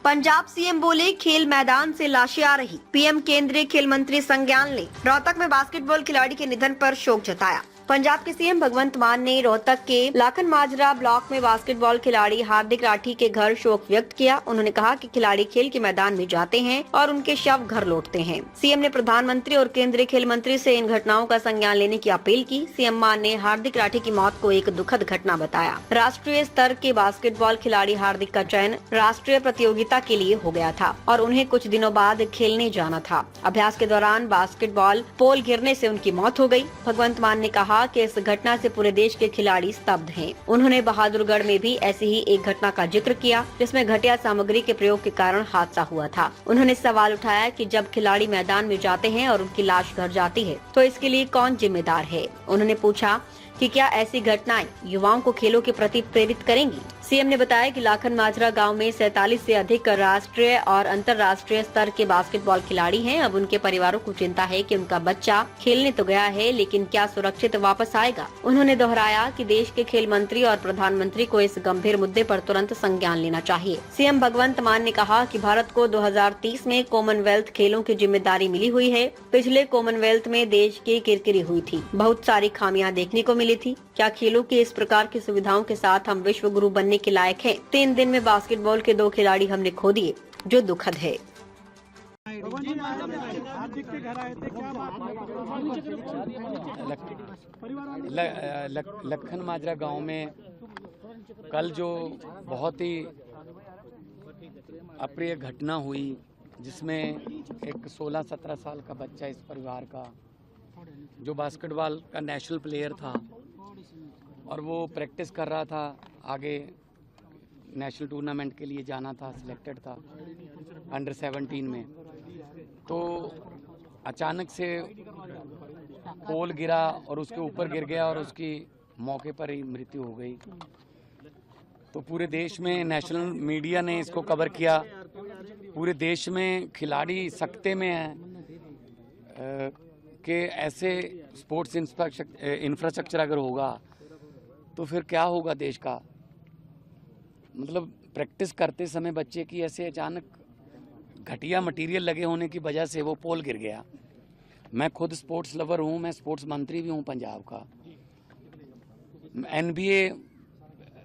Punjab CM बोले खेल मैदान से लाशें आ रही। पीएम केंद्रीय खेल मंत्री संज्ञान ले। रोहतक में बास्केटबॉल खिलाड़ी के निधन पर शोक जताया। पंजाब के सीएम भगवंत मान ने रोहतक के लाखन माजरा ब्लॉक में बास्केटबॉल खिलाड़ी हार्दिक राठी के घर शोक व्यक्त किया। उन्होंने कहा कि खिलाड़ी खेल के मैदान में जाते हैं और उनके शव घर लौटते हैं। सीएम ने प्रधानमंत्री और केंद्रीय खेल मंत्री से इन घटनाओं का संज्ञान लेने की अपील की। सीएम मान ने हार्दिक राठी की मौत को एक दुखद घटना बताया। राष्ट्रीय स्तर के बास्केटबॉल खिलाड़ी हार्दिक का चयन राष्ट्रीय प्रतियोगिता के लिए हो गया था और उन्हें कुछ दिनों बाद खेलने जाना था। अभ्यास के दौरान बास्केटबॉल पोल गिरने से उनकी मौत हो गई। भगवंत मान ने कहा कि इस घटना से पूरे देश के खिलाड़ी स्तब्ध हैं। उन्होंने बहादुरगढ़ में भी ऐसी ही एक घटना का जिक्र किया जिसमें घटिया सामग्री के प्रयोग के कारण हादसा हुआ था। उन्होंने सवाल उठाया कि जब खिलाड़ी मैदान में जाते हैं और उनकी लाश घर जाती है तो इसके लिए कौन जिम्मेदार है। उन्होंने पूछा कि क्या ऐसी घटनाएं युवाओं को खेलों के प्रति प्रेरित करेंगी। सीएम ने बताया कि लाखन माजरा गांव में 47 से अधिक राष्ट्रीय और अंतर्राष्ट्रीय स्तर के बास्केटबॉल खिलाड़ी हैं। अब उनके परिवारों को चिंता है कि उनका बच्चा खेलने तो गया है लेकिन क्या सुरक्षित वापस आएगा। उन्होंने दोहराया कि देश के खेल मंत्री और प्रधानमंत्री को इस गंभीर मुद्दे पर तुरंत संज्ञान लेना चाहिए। सीएम भगवंत मान ने कहा कि भारत को 2030 में कॉमनवेल्थ खेलों की जिम्मेदारी मिली हुई है। पिछले कॉमनवेल्थ में देश की किरकिरी हुई थी, बहुत सारी खामियां देखने को मिली थी। क्या खेलों की इस प्रकार की सुविधाओं के साथ हम विश्व गुरु बनने के लायक हैं? 3 दिन में बास्केटबॉल के 2 खिलाड़ी हमने खो दिए, जो दुखद है। लखन माजरा गांव में कल जो बहुत ही अप्रिय घटना हुई जिसमें एक 16-17 साल का बच्चा इस परिवार का जो बास्केटबॉल का नेशनल प्लेयर था और वो प्रैक्टिस कर रहा था, आगे नेशनल टूर्नामेंट के लिए जाना था, सिलेक्टेड था अंडर 17 में, तो अचानक से पोल गिरा और उसके ऊपर गिर गया और उसकी मौके पर ही मृत्यु हो गई। तो पूरे देश में नेशनल मीडिया ने इसको कवर किया। पूरे देश में खिलाड़ी सकते में हैं कि ऐसे स्पोर्ट्स इंफ्रास्ट्रक्चर अगर होगा तो फिर क्या होगा देश का। मतलब प्रैक्टिस करते समय बच्चे की ऐसे अचानक घटिया मटेरियल लगे होने की वजह से वो पोल गिर गया। मैं खुद स्पोर्ट्स लवर हूँ, मैं स्पोर्ट्स मंत्री भी हूँ पंजाब का। NBA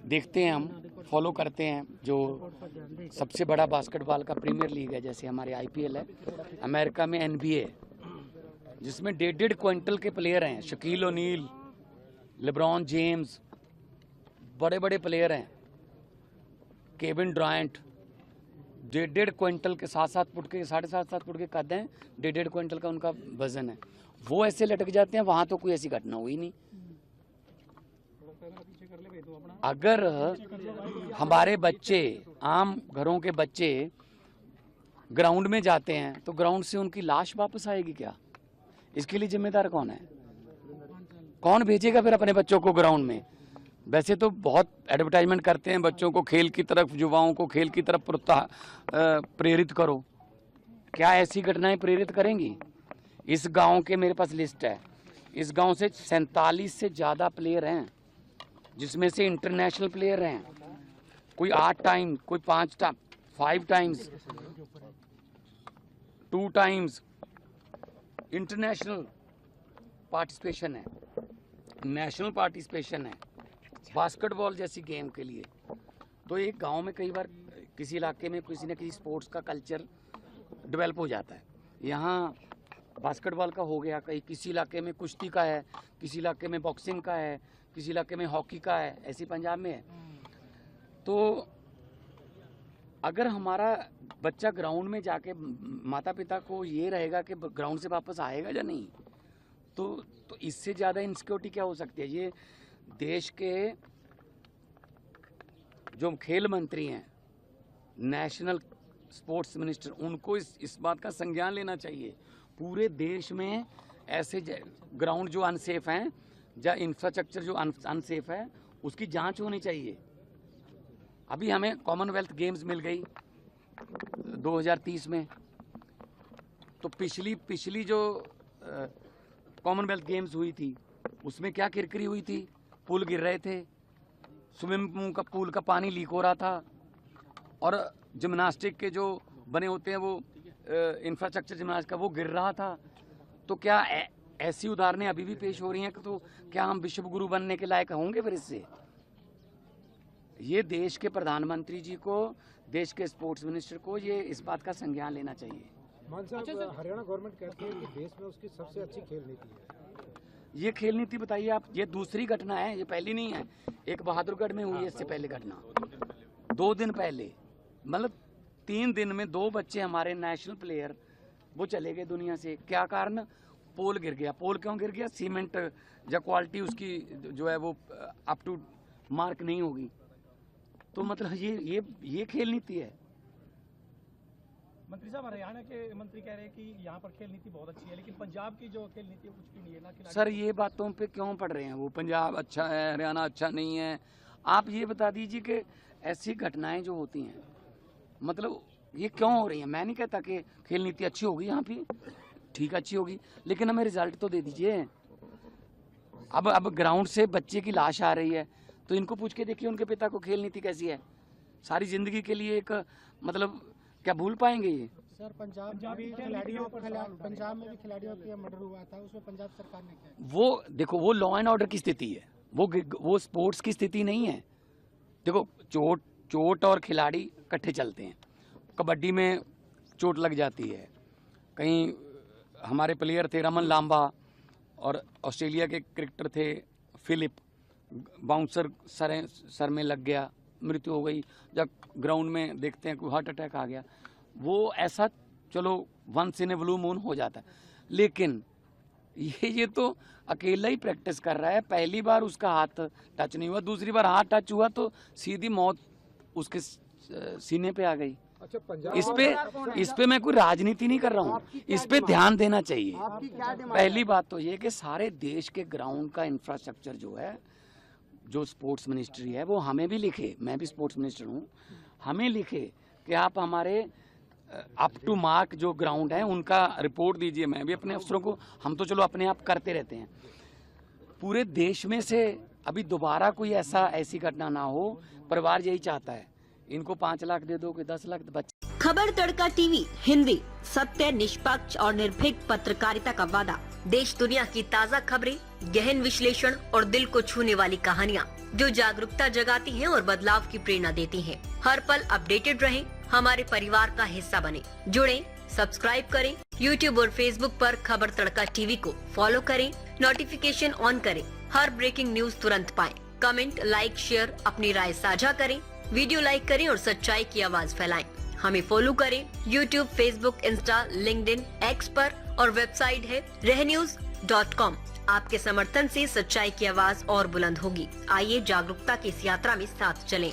देखते हैं, हम फॉलो करते हैं, जो सबसे बड़ा बास्केटबॉल का प्रीमियर लीग है, जैसे हमारे IPL है। अमेरिका में NBA जिसमें 1.5 क्विंटल के प्लेयर हैं, शकील ओनील, लेब्रॉन जेम्स, बड़े बड़े प्लेयर हैं, केविन ड्रायंट, 1.5 क्विंटल के 7-7 फुट के 7.5 फुट के कद हैं, 1.5 क्विंटल का उनका वजन है। वो ऐसे लटक जाते हैं, वहां तो कोई ऐसी घटना हुई नहीं। अगर हमारे बच्चे, आम घरों के बच्चे ग्राउंड में जाते हैं तो ग्राउंड से उनकी लाश वापस आएगी क्या? इसके लिए जिम्मेदार कौन है? कौन भेजेगा फिर अपने बच्चों को ग्राउंड में? वैसे तो बहुत एडवर्टाइजमेंट करते हैं बच्चों को खेल की तरफ, युवाओं को खेल की तरफ प्रेरित करो। क्या ऐसी घटनाएं प्रेरित करेंगी? इस गांव के मेरे पास लिस्ट है, इस गांव से 47 से ज़्यादा प्लेयर हैं, जिसमें से इंटरनेशनल प्लेयर हैं। कोई 8 टाइम, कोई 5 टाइम्स, 2 टाइम्स इंटरनेशनल पार्टिसिपेशन है, नेशनल पार्टिसिपेशन है बास्केटबॉल जैसी गेम के लिए। तो एक गांव में कई बार किसी इलाके में किसी न किसी स्पोर्ट्स का कल्चर डेवलप हो जाता है। यहाँ बास्केटबॉल का हो गया, कहीं किसी इलाके में कुश्ती का है, किसी इलाके में बॉक्सिंग का है, किसी इलाके में हॉकी का है, ऐसी पंजाब में है। तो अगर हमारा बच्चा ग्राउंड में जाके माता पिता को ये रहेगा कि ग्राउंड से वापस आएगा या नहीं, तो इससे ज़्यादा इनसिक्योरिटी क्या हो सकती है? ये देश के जो खेल मंत्री हैं, नेशनल स्पोर्ट्स मिनिस्टर, उनको इस बात का संज्ञान लेना चाहिए। पूरे देश में ऐसे ग्राउंड जो अनसेफ हैं या इंफ्रास्ट्रक्चर जो अनसेफ है, उसकी जांच होनी चाहिए। अभी हमें कॉमनवेल्थ गेम्स मिल गई 2030 में, तो पिछली जो कॉमनवेल्थ गेम्स हुई थी उसमें क्या किरकिरी हुई थी? पुल गिर रहे थे, स्विमिंग पूल का पानी लीक हो रहा था और जिम्नास्टिक के जो बने होते हैं वो इंफ्रास्ट्रक्चर जिम्नास्टिक का वो गिर रहा था। तो क्या ऐसी उदाहरणें अभी भी पेश हो रही हैं? तो क्या हम विश्व गुरु बनने के लायक होंगे फिर इससे? ये देश के प्रधानमंत्री जी को, देश के स्पोर्ट्स मिनिस्टर को ये इस बात का संज्ञान लेना चाहिए। मान साहब, हरियाणा गवर्नमेंट कहती है कि देश में उसकी सबसे अच्छी खेल नीति है। ये खेल नीति बताइए आप, ये दूसरी घटना है, ये पहली नहीं है। एक बहादुरगढ़ में हुई है इससे पहले घटना, 2 दिन पहले, मतलब 3 दिन में 2 बच्चे हमारे नेशनल प्लेयर वो चले गए दुनिया से। क्या कारण? पोल गिर गया। पोल क्यों गिर गया? सीमेंट या क्वालिटी उसकी जो है वो अप टू मार्क नहीं होगी। तो मतलब ये खेल नीति है। मंत्री साहब, हरियाणा के मंत्री कह रहे हैं कि यहाँ पर खेल नीति बहुत अच्छी है, लेकिन पंजाब की जो खेल नीति है कुछ भी नहीं है ना। सर ये बातों पे क्यों पड़ रहे हैं? वो पंजाब अच्छा है, हरियाणा अच्छा नहीं है। आप ये बता दीजिए कि ऐसी घटनाएं जो होती हैं मतलब ये क्यों हो रही हैं? मैं नहीं कहता कि खेल नीति अच्छी होगी यहाँ पे, ठीक अच्छी होगी, लेकिन हमें रिजल्ट तो दे दीजिए। अब ग्राउंड से बच्चे की लाश आ रही है तो इनको पूछ के देखिए उनके पिता को खेल नीति कैसी है। सारी जिंदगी के लिए एक मतलब क्या भूल पाएंगे ये? सर, पंजाब में भी खिलाड़ियों का मर्डर हुआ था, उसमें पंजाब सरकार ने क्या? वो देखो, वो लॉ एंड ऑर्डर की स्थिति है, वो स्पोर्ट्स की स्थिति नहीं है। देखो, चोट और खिलाड़ी इकट्ठे चलते हैं। कबड्डी में चोट लग जाती है, कहीं हमारे प्लेयर थे रमन लांबा और ऑस्ट्रेलिया के क्रिकेटर थे फिलिप, बाउंसर सर में लग गया, मृत्यु हो गई। जब ग्राउंड में देखते हैं कोई हार्ट अटैक आ गया, वो ऐसा चलो once in a blue moon हो जाता है। लेकिन ये तो अकेला ही प्रैक्टिस कर रहा है। पहली बार उसका हाथ टच नहीं हुआ, दूसरी बार हाथ टच हुआ तो सीधी मौत उसके सीने पे आ गई। अच्छा, पंजाब इस पे मैं कोई राजनीति नहीं कर रहा हूँ, इस पे ध्यान देना चाहिए। पहली बात तो ये कि सारे देश के ग्राउंड का इंफ्रास्ट्रक्चर जो है, जो स्पोर्ट्स मिनिस्ट्री है, वो हमें भी लिखे, मैं भी स्पोर्ट्स मिनिस्टर हूँ, हमें लिखे कि आप हमारे अप टू मार्क जो ग्राउंड है उनका रिपोर्ट दीजिए। मैं भी अपने अफसरों को, हम तो चलो अपने आप करते रहते हैं, पूरे देश में से अभी दोबारा कोई ऐसी घटना ना हो। परिवार यही चाहता है, इनको 5 लाख दे दो, कोई 10 लाख बच्चे। खबर तड़का टीवी हिंदी, सत्य, निष्पक्ष और निर्भीक पत्रकारिता का वादा। देश दुनिया की ताज़ा खबरें, गहन विश्लेषण और दिल को छूने वाली कहानियाँ जो जागरूकता जगाती हैं और बदलाव की प्रेरणा देती हैं। हर पल अपडेटेड रहें, हमारे परिवार का हिस्सा बने। जुड़ें, सब्सक्राइब करें। YouTube और Facebook पर खबर तड़का टीवी को फॉलो करें, नोटिफिकेशन ऑन करें, हर ब्रेकिंग न्यूज तुरंत पाएं। कमेंट, लाइक, शेयर, अपनी राय साझा करें, वीडियो लाइक करें और सच्चाई की आवाज फैलाएं। हमें फॉलो करें YouTube, Facebook, Insta, LinkedIn, x पर और वेबसाइट है रहnews.com। आपके समर्थन से सच्चाई की आवाज और बुलंद होगी। आइए जागरूकता की इस यात्रा में साथ चलें।